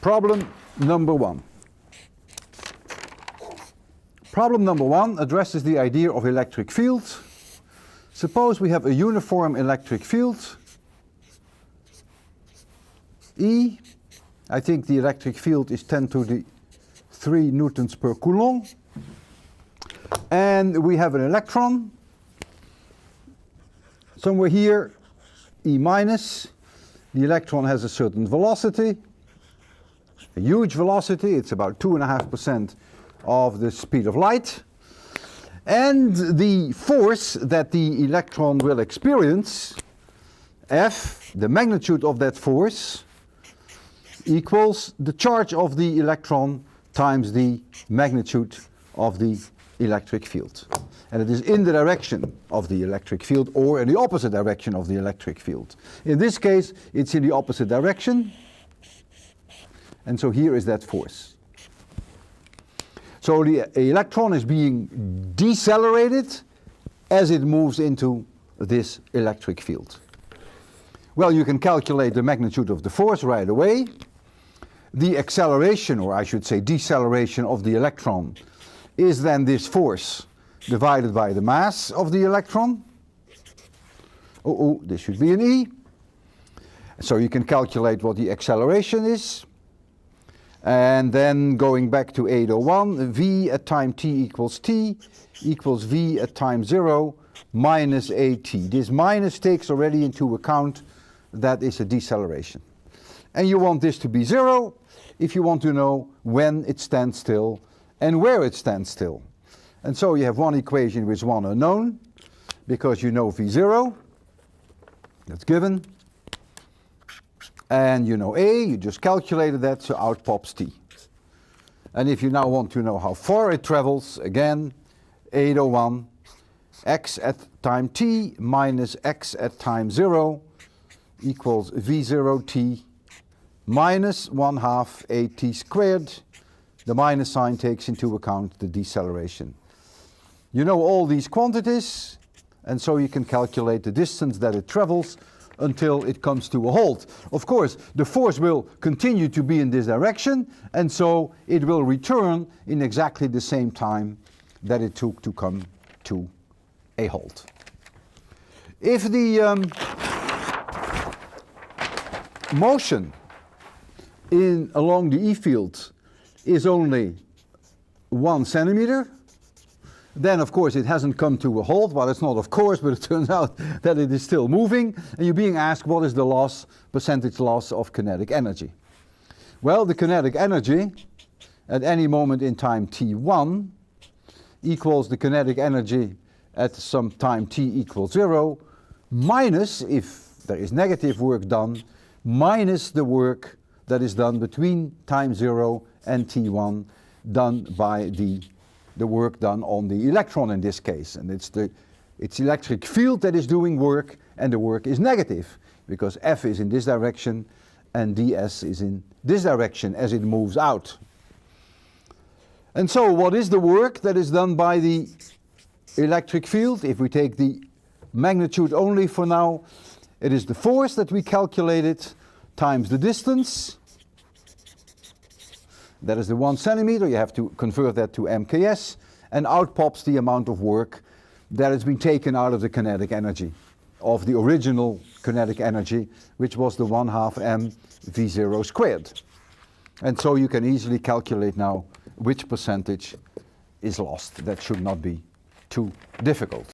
Problem number 1. Problem number 1 addresses the idea of electric field. Suppose we have a uniform electric field, E. I think the electric field is 10 to the 3 newtons per coulomb. And we have an electron somewhere here, E minus. The electron has a certain velocity, a huge velocity. It's about 2.5% of the speed of light. And the force that the electron will experience, F, the magnitude of that force, equals the charge of the electron times the magnitude of the electric field. And it is in the direction of the electric field or in the opposite direction of the electric field. In this case, it's in the opposite direction. And so here is that force. So the electron is being decelerated as it moves into this electric field. Well, you can calculate the magnitude of the force right away. The acceleration, or I should say deceleration of the electron, is then this force divided by the mass of the electron. This should be an E. So you can calculate what the acceleration is. And then going back to 801, V at time t equals V at time 0 minus AT. This minus takes already into account that is a deceleration. And you want this to be 0 if you want to know when it stands still and where it stands still. And so you have one equation with one unknown, because you know V0, that's given. And you know A, you just calculated that, so out pops T. And if you now want to know how far it travels, again, 801, x at time t minus x at time 0 equals V0t minus 1/2 AT squared. The minus sign takes into account the deceleration. You know all these quantities, and so you can calculate the distance that it travels until it comes to a halt. Of course, the force will continue to be in this direction, and so it will return in exactly the same time that it took to come to a halt. If the motion along the E field is only 1 centimeter, then of course it hasn't come to a halt. Well, it's not of course, but it turns out that it is still moving, and you're being asked what is the loss, percentage loss of kinetic energy. Well, the kinetic energy at any moment in time t1 equals the kinetic energy at some time t equals 0 minus, if there is negative work done, minus the work that is done between time 0 and t1 done by the work done on the electron in this case. And it's electric field that is doing work, and the work is negative because F is in this direction and ds is in this direction as it moves out. And so what is the work that is done by the electric field? If we take the magnitude only for now, it is the force that we calculated times the distance. That is the 1 centimeter. You have to convert that to MKS, and out pops the amount of work that has been taken out of the kinetic energy, of the original kinetic energy, which was the 1/2 m V0 squared. And so you can easily calculate now which percentage is lost. That should not be too difficult.